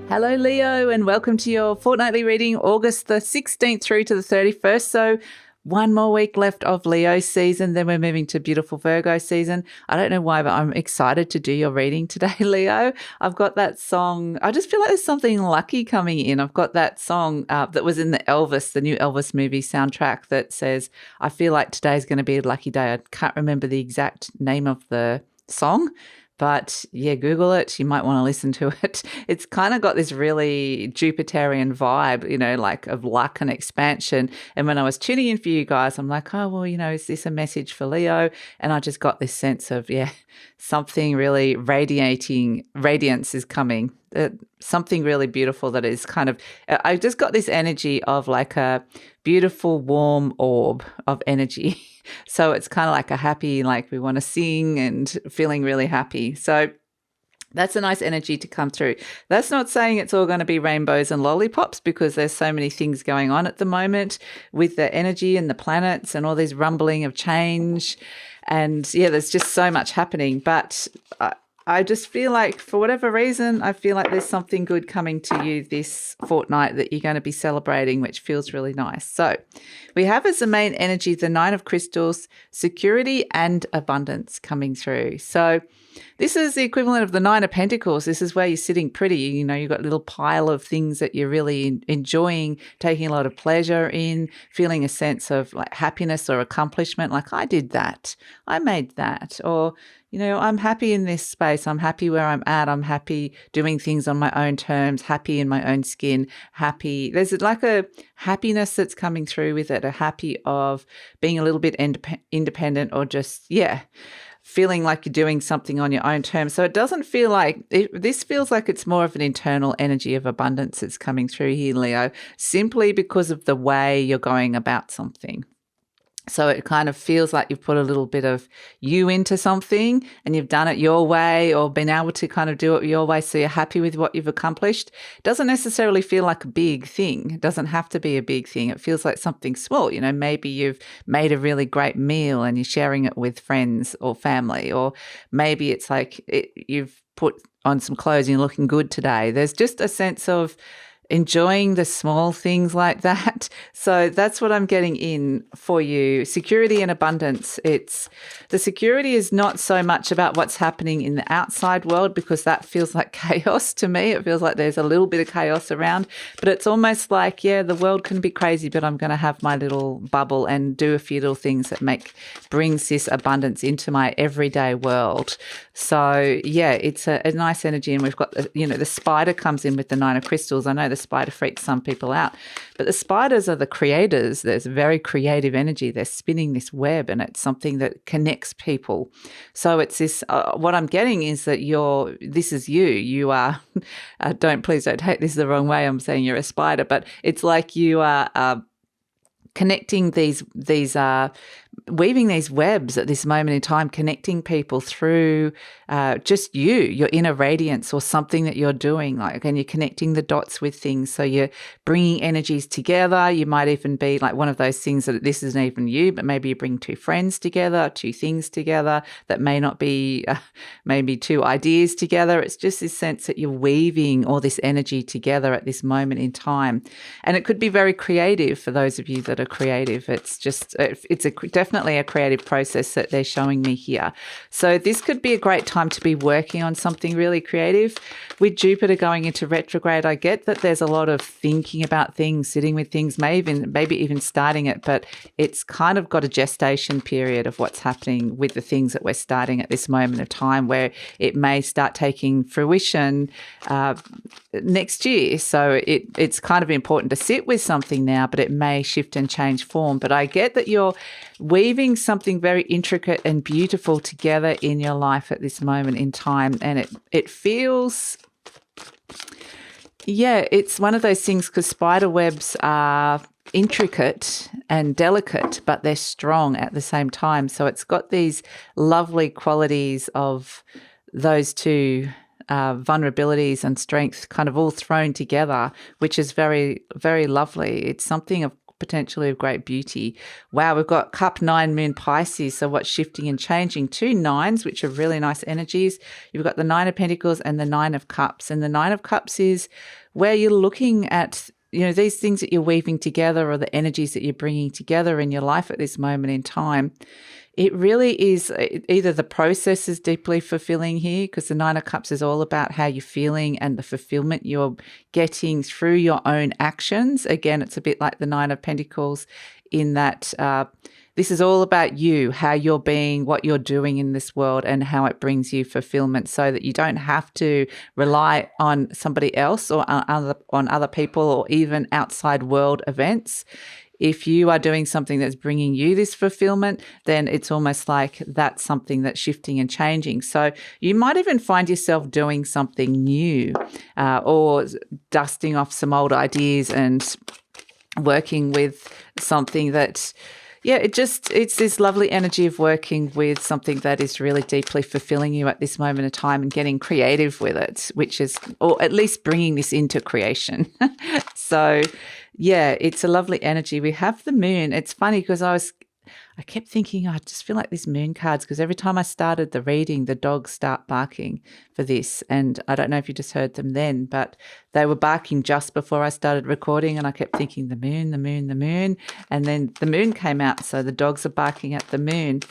Hello, Leo, and welcome to your fortnightly reading, August the 16th through to the 31st. So one more week left of Leo season, then we're moving to beautiful Virgo season. I don't know why, but I'm excited to do your reading today, Leo. I've got that song. I just feel like there's something lucky coming in. I've got that song that was in the new Elvis movie soundtrack that says, I feel like today's going to be a lucky day. I can't remember the exact name of the song. But yeah, Google it. You might want to listen to it. It's kind of got this really Jupiterian vibe, like of luck and expansion. And when I was tuning in for you guys, I'm like, oh, well, is this a message for Leo? And I just got this sense of, something really radiance is coming. Something really beautiful that is I just got this energy of like a beautiful, warm orb of energy. So it's kind of like a happy, like we want to sing and feeling really happy. So that's a nice energy to come through. That's not saying it's all going to be rainbows and lollipops, because there's so many things going on at the moment with the energy and the planets and all this rumbling of change. And there's just so much happening. But I just feel like, for whatever reason, I feel like there's something good coming to you this fortnight that you're going to be celebrating, which feels really nice. So we have as the main energy the Nine of Crystals, security and abundance coming through. So this is the equivalent of the Nine of Pentacles. This is where you're sitting pretty. You've got a little pile of things that you're really enjoying, taking a lot of pleasure in, feeling a sense of like happiness or accomplishment. Like, I did that. I made that. Or, I'm happy in this space. I'm happy where I'm at. I'm happy doing things on my own terms, happy in my own skin, happy. There's like a happiness that's coming through with it, a happy of being a little bit independent, or just, feeling like you're doing something on your own terms. So it doesn't feel like this feels like it's more of an internal energy of abundance that's coming through here, Leo, simply because of the way you're going about something. So it kind of feels like you've put a little bit of you into something and you've done it your way, or been able to kind of do it your way, so you're happy with what you've accomplished. It doesn't necessarily feel like a big thing. It doesn't have to be a big thing. It feels like something small. Maybe you've made a really great meal and you're sharing it with friends or family, or maybe it's like you've put on some clothes and you're looking good today. There's just a sense of enjoying the small things like that. So that's what I'm getting in for you. Security and abundance. The security is not so much about what's happening in the outside world, because that feels like chaos to me. It feels like there's a little bit of chaos around, but it's almost like, the world can be crazy, but I'm going to have my little bubble and do a few little things that brings this abundance into my everyday world. So it's a nice energy. And we've got, the spider comes in with the Nine of Crystals. I know the spider freaks some people out, but the spiders are the creators. There's very creative energy. They're spinning this web, and it's something that connects people. So it's this, what I'm getting is that this is you. You are, please don't take this the wrong way. I'm saying you're a spider, but it's like you are connecting these weaving these webs at this moment in time, connecting people through just your inner radiance or something that you're doing, and you're connecting the dots with things. So you're bringing energies together. You might even be like one of those things that this isn't even you, but maybe you bring two friends together, two things together that may not be maybe two ideas together. It's just this sense that you're weaving all this energy together at this moment in time. And it could be very creative for those of you that are creative. It's definitely a creative process that they're showing me here. So this could be a great time to be working on something really creative. With Jupiter going into retrograde, I get that there's a lot of thinking about things, sitting with things, maybe even starting it, but it's kind of got a gestation period of what's happening with the things that we're starting at this moment of time, where it may start taking fruition next year. So it's kind of important to sit with something now, but it may shift and change form. But I get that you're weaving something very intricate and beautiful together in your life at this moment in time. And it feels, it's one of those things, because spider webs are intricate and delicate, but they're strong at the same time. So it's got these lovely qualities of those two vulnerabilities and strength kind of all thrown together, which is very, very lovely. It's something of potentially of great beauty. Wow, we've got cup 9 moon Pisces. So what's shifting and changing? 2 nines, which are really nice energies. You've got the 9 of Pentacles and the 9 of Cups. And the 9 of Cups is where you're looking at, these things that you're weaving together or the energies that you're bringing together in your life at this moment in time. It really is either the process is deeply fulfilling here, because the 9 of Cups is all about how you're feeling and the fulfillment you're getting through your own actions. Again, it's a bit like the 9 of Pentacles in that this is all about you, how you're being, what you're doing in this world, and how it brings you fulfillment, so that you don't have to rely on somebody else or on other people or even outside world events. If you are doing something that's bringing you this fulfillment, then it's almost like that's something that's shifting and changing. So you might even find yourself doing something new or dusting off some old ideas and working with something that, it's this lovely energy of working with something that is really deeply fulfilling you at this moment of time and getting creative with it, which is, or at least bringing this into creation. So, it's a lovely energy. We have the moon. It's funny because I kept thinking, I just feel like these moon cards, because every time I started the reading, the dogs start barking for this. And I don't know if you just heard them then, but they were barking just before I started recording. And I kept thinking, the moon, the moon, the moon. And then the moon came out. So the dogs are barking at the moon.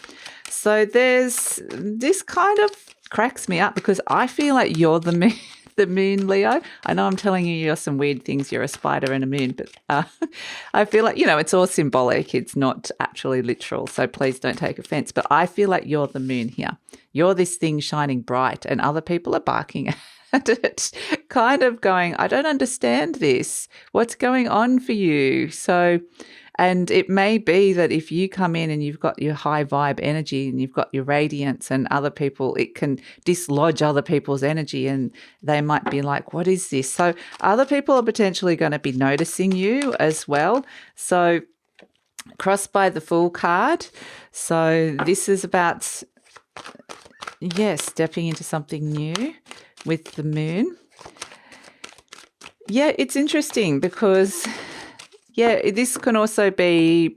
So there's this kind of cracks me up, because I feel like you're the moon. The moon, Leo. I know I'm telling you're some weird things. You're a spider and a moon, but I feel like, it's all symbolic. It's not actually literal. So please don't take offense. But I feel like you're the moon here. You're this thing shining bright and other people are barking at it, kind of going, I don't understand this. What's going on for you? So, and it may be that if you come in and you've got your high vibe energy and you've got your radiance, and other people, it can dislodge other people's energy and they might be like, what is this? So other people are potentially going to be noticing you as well. So crossed by the Fool card. So this is about, stepping into something new with the moon. Yeah, it's interesting because this can also be,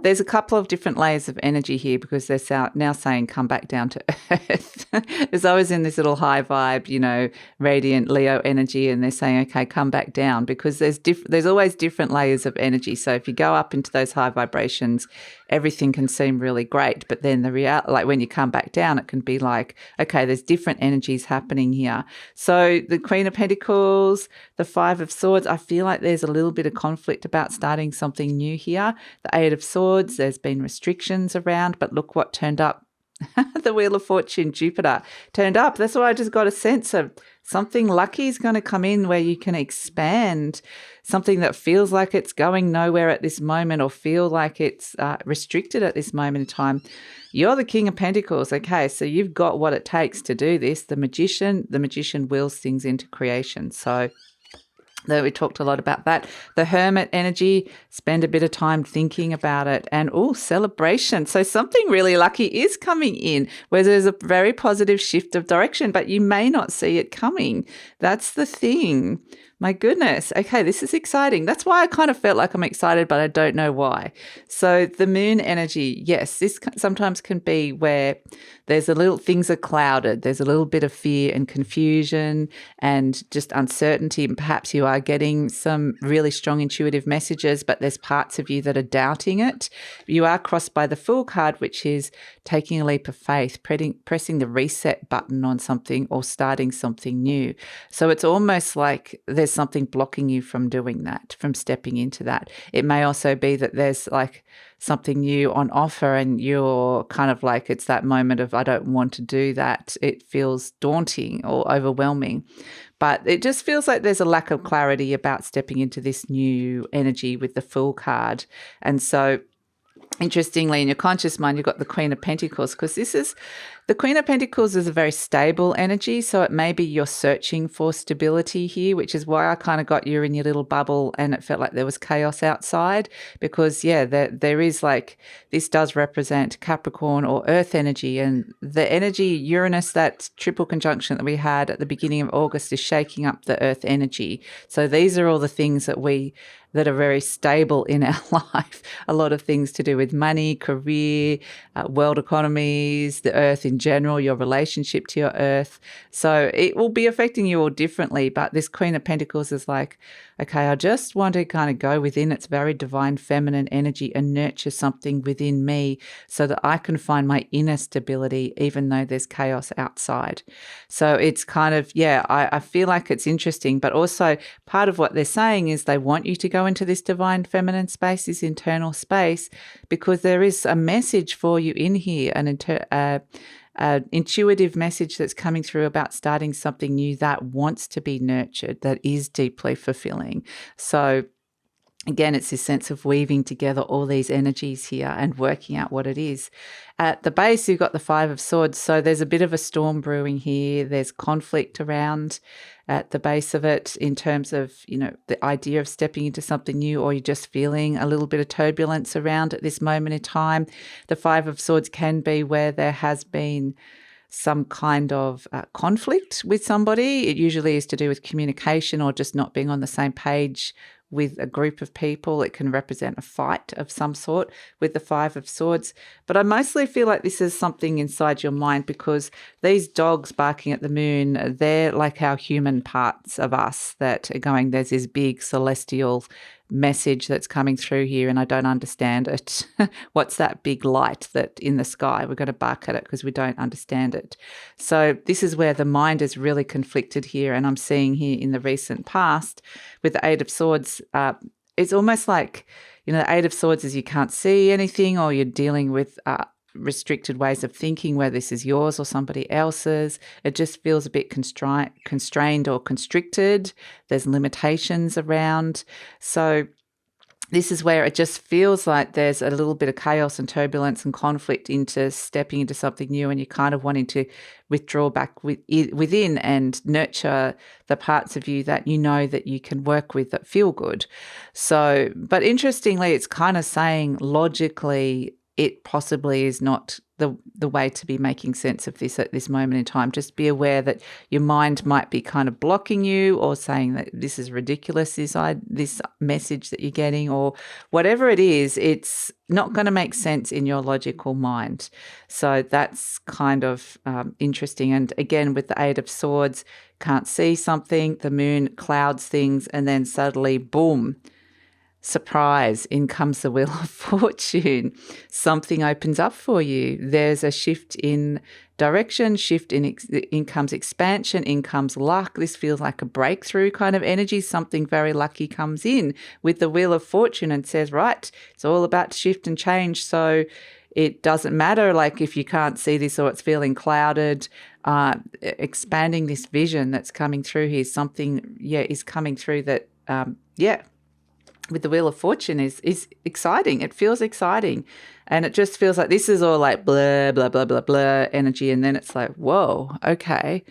there's a couple of different layers of energy here, because they're now saying come back down to earth. There's always in this little high vibe, radiant Leo energy, and they're saying, okay, come back down, because there's always different layers of energy. So if you go up into those high vibrations, everything can seem really great, but then like when you come back down, it can be like, okay, there's different energies happening here. So the Queen of Pentacles, the 5 of Swords, I feel like there's a little bit of conflict about starting something new here. The 8 of Swords, there's been restrictions around, but look what turned up. The Wheel of Fortune, Jupiter turned up. That's why I just got a sense of something lucky is going to come in where you can expand something that feels like it's going nowhere at this moment, or feel like it's restricted at this moment in time. You're the King of Pentacles. Okay, so you've got what it takes to do this. The magician wills things into creation. So we talked a lot about that. The Hermit energy, spend a bit of time thinking about it. And celebration. So something really lucky is coming in, where there's a very positive shift of direction, but you may not see it coming. That's the thing. My goodness. Okay, this is exciting. That's why I kind of felt like I'm excited, but I don't know why. So the moon energy, yes, this sometimes can be where there's things are clouded. There's a little bit of fear and confusion and just uncertainty. And perhaps you are getting some really strong intuitive messages, but there's parts of you that are doubting it. You are crossed by the Fool card, which is taking a leap of faith, pressing the reset button on something or starting something new. So it's almost like there's something blocking you from doing that, from stepping into that. It may also be that there's like something new on offer and you're kind of like, it's that moment of, I don't want to do that. It feels daunting or overwhelming. But it just feels like there's a lack of clarity about stepping into this new energy with the Fool card. And so interestingly, in your conscious mind, you've got the Queen of Pentacles, because the Queen of Pentacles is a very stable energy. So it may be you're searching for stability here, which is why I kind of got you in your little bubble and it felt like there was chaos outside, because there is like, this does represent Capricorn or earth energy, and the energy Uranus, that triple conjunction that we had at the beginning of August, is shaking up the earth energy. So these are all the things that we that are very stable in our life. A lot of things to do with money, career, world economies, the earth in general, your relationship to your earth. So it will be affecting you all differently. But this Queen of Pentacles is like, okay, I just want to kind of go within its very divine feminine energy and nurture something within me so that I can find my inner stability, even though there's chaos outside. So it's kind of, I feel like it's interesting, but also part of what they're saying is they want you to go into this divine feminine space, this internal space, because there is a message for you in here, an intuitive message that's coming through about starting something new that wants to be nurtured, that is deeply fulfilling. So again, it's this sense of weaving together all these energies here and working out what it is. At the base, you've got the Five of Swords. So there's a bit of a storm brewing here. There's conflict around at the base of it in terms of, the idea of stepping into something new, or you're just feeling a little bit of turbulence around at this moment in time. The Five of Swords can be where there has been some kind of conflict with somebody. It usually is to do with communication or just not being on the same page with a group of people. It can represent a fight of some sort with the Five of Swords. But I mostly feel like this is something inside your mind, because these dogs barking at the moon, they're like our human parts of us that are going, there's this big celestial message that's coming through here and I don't understand it. What's that big light that in the sky? We're going to bark at it because we don't understand it. So this is where the mind is really conflicted here. And I'm seeing here in the recent past with the Eight of Swords, it's almost like, the Eight of Swords is you can't see anything, or you're dealing with restricted ways of thinking, whether this is yours or somebody else's. It just feels a bit constrained or constricted. There's limitations around. So this is where it just feels like there's a little bit of chaos and turbulence and conflict into stepping into something new, and you're kind of wanting to withdraw back within and nurture the parts of you that you know that you can work with that feel good. So, but interestingly, it's kind of saying logically it possibly is not the way to be making sense of this at this moment in time. Just be aware that your mind might be kind of blocking you or saying that this is ridiculous, this message that you're getting, or whatever it is, it's not going to make sense in your logical mind. So that's kind of interesting. And again, with the Eight of Swords, can't see something, the moon clouds things, and then suddenly, boom, surprise, in comes the Wheel of Fortune. Something opens up for you. There's a shift in direction, shift in income's expansion, income's luck. This feels like a breakthrough kind of energy. Something very lucky comes in with the Wheel of Fortune and says, right, it's all about shift and change. So it doesn't matter like if you can't see this or it's feeling clouded. Expanding this vision that's coming through here, something is coming through that with the Wheel of Fortune is exciting. It feels exciting. And it just feels like this is all like blah, blah, blah, blah, blah energy. And then it's like, whoa, okay.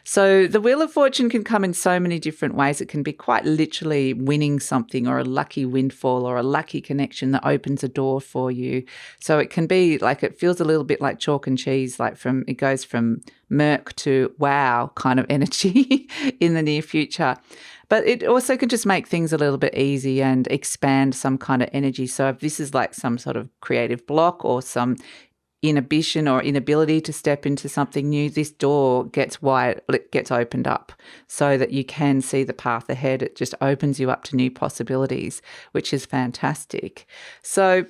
So the Wheel of Fortune can come in so many different ways. It can be quite literally winning something, or a lucky windfall, or a lucky connection that opens a door for you. So it can be like, it feels a little bit like chalk and cheese, like it goes from murk to wow kind of energy in the near future. But it also can just make things a little bit easy and expand some kind of energy. So if this is like some sort of creative block or some inhibition or inability to step into something new, this door gets wide, it gets opened up so that you can see the path ahead. It just opens you up to new possibilities, which is fantastic. So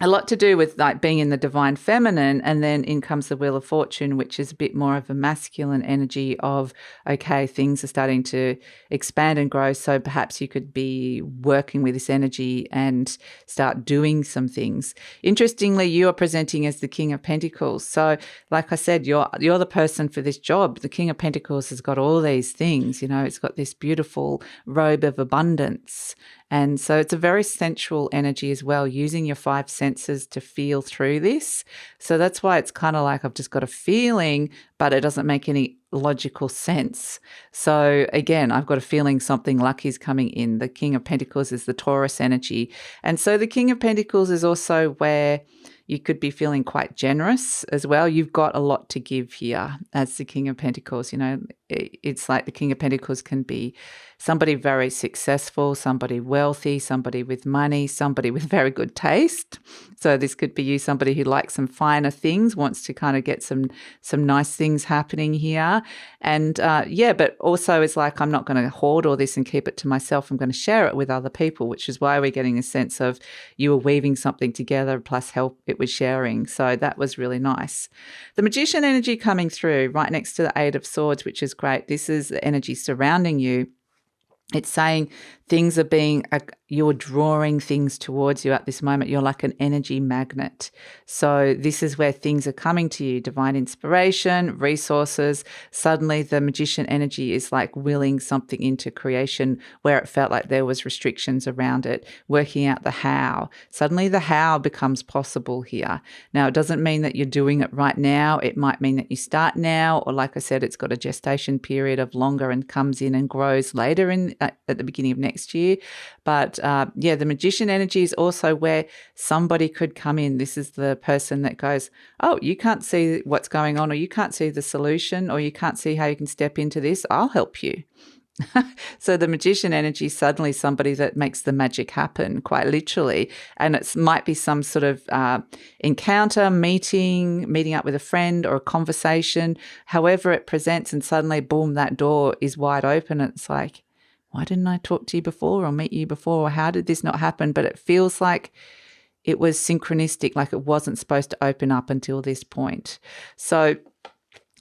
a lot to do with like being in the divine feminine, and then in comes the Wheel of Fortune, which is a bit more of a masculine energy of, okay, things are starting to expand and grow. So perhaps you could be working with this energy and start doing some things. Interestingly, you are presenting as the King of Pentacles. So like I said, you're the person for this job. The King of Pentacles has got all these things, it's got this beautiful robe of abundance. And so it's a very sensual energy as well, using your five senses to feel through this. So that's why it's kind of like I've just got a feeling, but it doesn't make any logical sense. So again, I've got a feeling something lucky is coming in. The King of Pentacles is the Taurus energy. And so the King of Pentacles is also where you could be feeling quite generous as well. You've got a lot to give here as the King of Pentacles. it's like the King of Pentacles can be somebody very successful, somebody wealthy, somebody with money, somebody with very good taste. So this could be you, somebody who likes some finer things, wants to kind of get some nice things happening here. And but also it's like, I'm not going to hoard all this and keep it to myself. I'm going to share it with other people, which is why we're getting a sense of you were weaving something together plus help it with sharing. So that was really nice. The Magician energy coming through right next to the Eight of Swords, which is great. This is the energy surrounding you. It's saying things are being, you're drawing things towards you at this moment. You're like an energy magnet. So this is where things are coming to you, divine inspiration, resources. Suddenly the Magician energy is like willing something into creation where it felt like there was restrictions around it, working out the how. Suddenly the how becomes possible here. Now, it doesn't mean that you're doing it right now. It might mean that you start now, or like I said, it's got a gestation period of longer and comes in and grows later at the beginning of next year. But the Magician energy is also where somebody could come in. This is the person that goes, oh, you can't see what's going on, or you can't see the solution, or you can't see how you can step into this. I'll help you. So the Magician energy is suddenly somebody that makes the magic happen, quite literally. And it might be some sort of encounter, meeting up with a friend, or a conversation, however it presents, and suddenly, boom, that door is wide open. It's like, why didn't I talk to you before or meet you before? Or how did this not happen? But it feels like it was synchronistic, like it wasn't supposed to open up until this point. So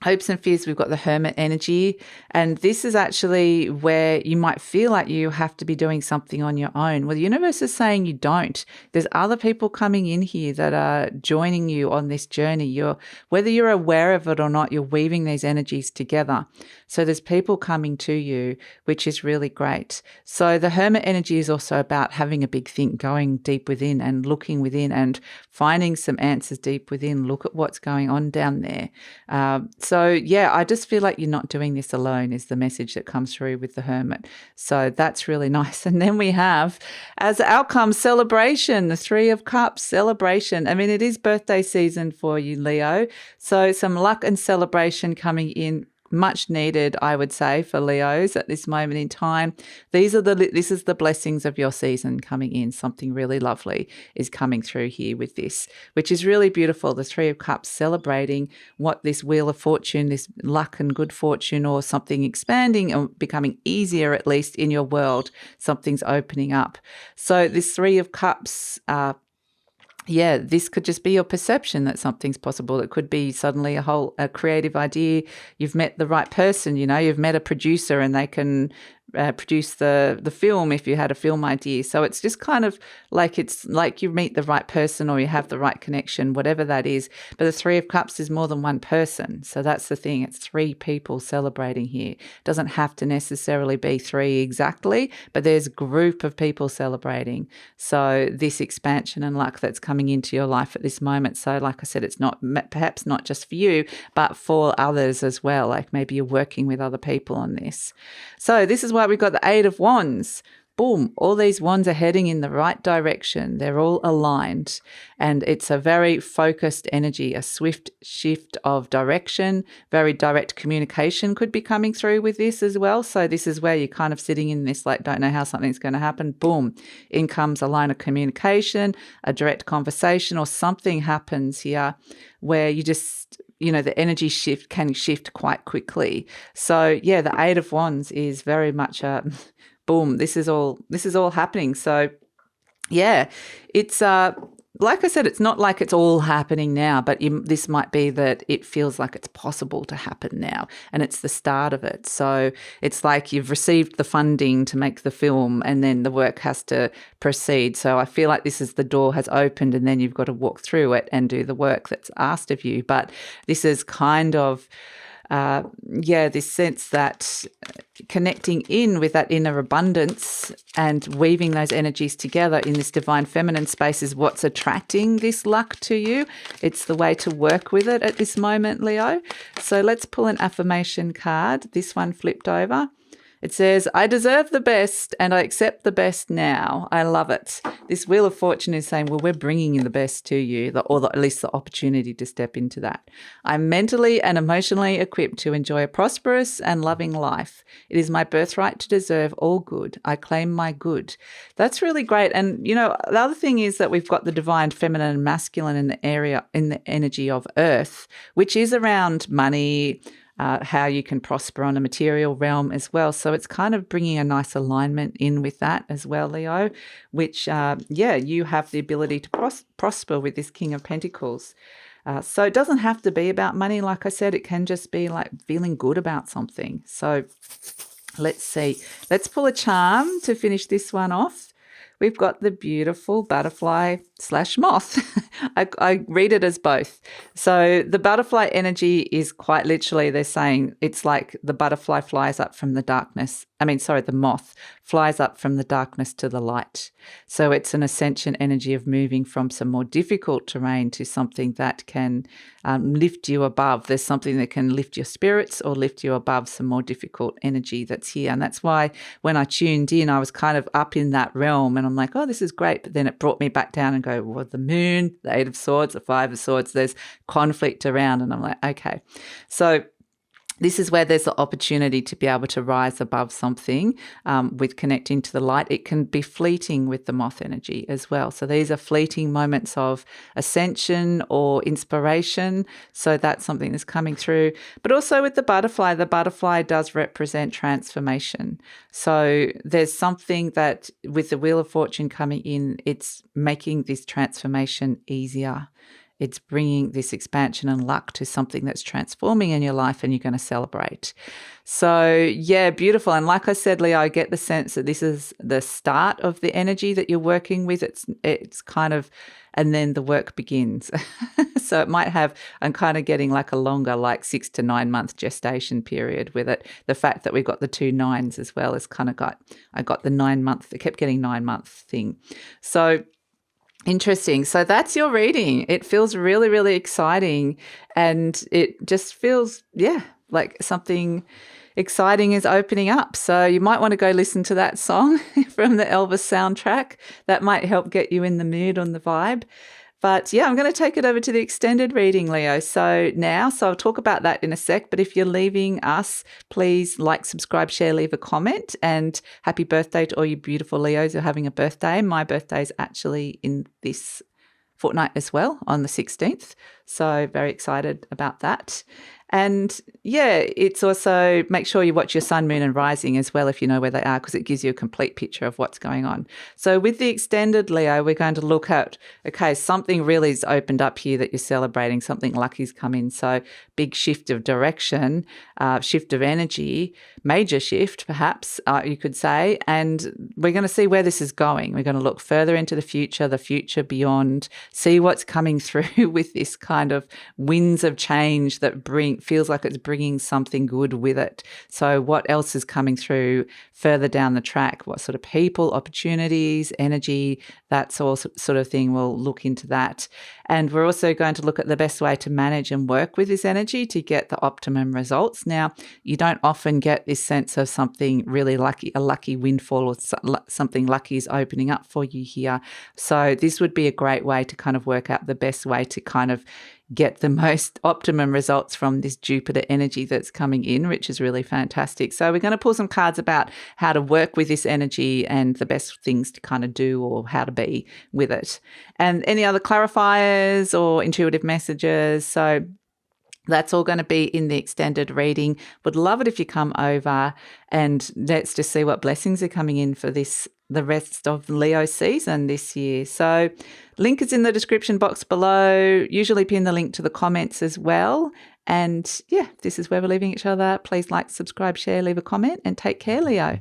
hopes and fears, we've got the Hermit energy. And this is actually where you might feel like you have to be doing something on your own. Well, the universe is saying you don't. There's other people coming in here that are joining you on this journey. Whether you're aware of it or not, you're weaving these energies together. So there's people coming to you, which is really great. So the Hermit energy is also about having a big think, going deep within and looking within and finding some answers deep within. Look at what's going on down there. I just feel like you're not doing this alone is the message that comes through with the Hermit. So that's really nice. And then we have, as outcome, celebration, the Three of Cups, celebration. I mean, it is birthday season for you, Leo. So some luck and celebration coming in. Much needed, I would say, for Leos at this moment in time. This is the blessings of your season coming in. Something really lovely is coming through here with this, which is really beautiful. The Three of Cups celebrating what this Wheel of Fortune, this luck and good fortune, or something expanding or becoming easier, at least in your world. Something's opening up. So this Three of Cups, this could just be your perception that something's possible. It could be suddenly a creative idea. You've met the right person, you've met a producer and they can produce the film if you had a film idea. So it's just kind of like it's like you meet the right person or you have the right connection, whatever that is. But the Three of Cups is more than one person. So that's the thing. It's three people celebrating here. It doesn't have to necessarily be three exactly, but there's a group of people celebrating. So this expansion and luck that's coming into your life at this moment. So like I said, it's perhaps not just for you, but for others as well. Like maybe you're working with other people on this. So this is why we've got the Eight of Wands. Boom, all these wands are heading in the right direction. They're all aligned and it's a very focused energy, a swift shift of direction. Very direct communication could be coming through with this as well. So this is where you're kind of sitting in this, like, don't know how something's going to happen. Boom, in comes a line of communication, a direct conversation, or something happens here where you just, the energy can shift quite quickly. So yeah, the Eight of Wands is very much a boom. This is all happening. So yeah, it's like I said, it's not like it's all happening now, but this might be that it feels like it's possible to happen now, and it's the start of it. So it's like you've received the funding to make the film, and then the work has to proceed. So I feel like this is the door has opened, and then you've got to walk through it and do the work that's asked of you. But this is kind of this sense that connecting in with that inner abundance and weaving those energies together in this divine feminine space is what's attracting this luck to you. It's the way to work with it at this moment, Leo. So let's pull an affirmation card. This one flipped over. It says, I deserve the best and I accept the best now. I love it. This Wheel of Fortune is saying, well, we're bringing in the best to you, at least the opportunity to step into that. I'm mentally and emotionally equipped to enjoy a prosperous and loving life. It is my birthright to deserve all good. I claim my good. That's really great. And, the other thing is that we've got the divine feminine and masculine in the energy of Earth, which is around money, how you can prosper on a material realm as well. So it's kind of bringing a nice alignment in with that as well, Leo, which, you have the ability to prosper with this King of Pentacles. So it doesn't have to be about money. Like I said, it can just be like feeling good about something. So let's see. Let's pull a charm to finish this one off. We've got the beautiful butterfly/moth. I read it as both. So the butterfly energy is quite literally, they're saying it's like the butterfly flies up from the darkness. The moth flies up from the darkness to the light. So it's an ascension energy of moving from some more difficult terrain to something that can lift you above. There's something that can lift your spirits or lift you above some more difficult energy that's here. And that's why when I tuned in, I was kind of up in that realm and I'm like, oh, this is great. But then it brought me back down and go, well, the moon, the 8 of Swords, the 5 of Swords, there's conflict around. And I'm like, okay. So this is where there's the opportunity to be able to rise above something with connecting to the light. It can be fleeting with the moth energy as well. So these are fleeting moments of ascension or inspiration. So that's something that's coming through. But also with the butterfly does represent transformation. So there's something that with the Wheel of Fortune coming in, it's making this transformation easier. It's bringing this expansion and luck to something that's transforming in your life and you're going to celebrate. So, yeah, beautiful. And like I said, Leo, I get the sense that this is the start of the energy that you're working with. It's kind of, and then the work begins. So it might have, I'm kind of getting like a longer, like 6 to 9 month gestation period with it. The fact that we've got the 2 9s as well is kind of I got the 9 month, I kept getting 9 month thing. So, interesting. So that's your reading. It feels really, really exciting. And it just feels, like something exciting is opening up. So you might want to go listen to that song from the Elvis soundtrack. That might help get you in the mood, on the vibe. But I'm going to take it over to the extended reading, Leo. So I'll talk about that in a sec. But if you're leaving us, please like, subscribe, share, leave a comment. And happy birthday to all you beautiful Leos who are having a birthday. My birthday is actually in this fortnight as well, on the 16th. So very excited about that. And it's also, make sure you watch your sun, moon and rising as well if you know where they are, because it gives you a complete picture of what's going on. So with the extended Leo, we're going to look at, okay, something really has opened up here that you're celebrating, something lucky's come in. So big shift of direction, shift of energy, major shift perhaps you could say. And we're going to see where this is going. We're going to look further into the future beyond, see what's coming through with this kind of winds of change that feels like it's bringing something good with it. So what else is coming through further down the track? What sort of people, opportunities, energy, that sort of thing. We'll look into that. And we're also going to look at the best way to manage and work with this energy to get the optimum results. Now, you don't often get this sense of something really lucky, a lucky windfall or something lucky is opening up for you here. So this would be a great way to kind of work out the best way to kind of get the most optimum results from this Jupiter energy that's coming in, which is really fantastic. So we're going to pull some cards about how to work with this energy and the best things to kind of do or how to be with it. And any other clarifiers or intuitive messages. So that's all going to be in the extended reading. Would love it if you come over and let's just see what blessings are coming in for the rest of Leo season this year. So link is in the description box below. Usually pin the link to the comments as well. And this is where we're leaving each other. Please like, subscribe, share, leave a comment and take care, Leo.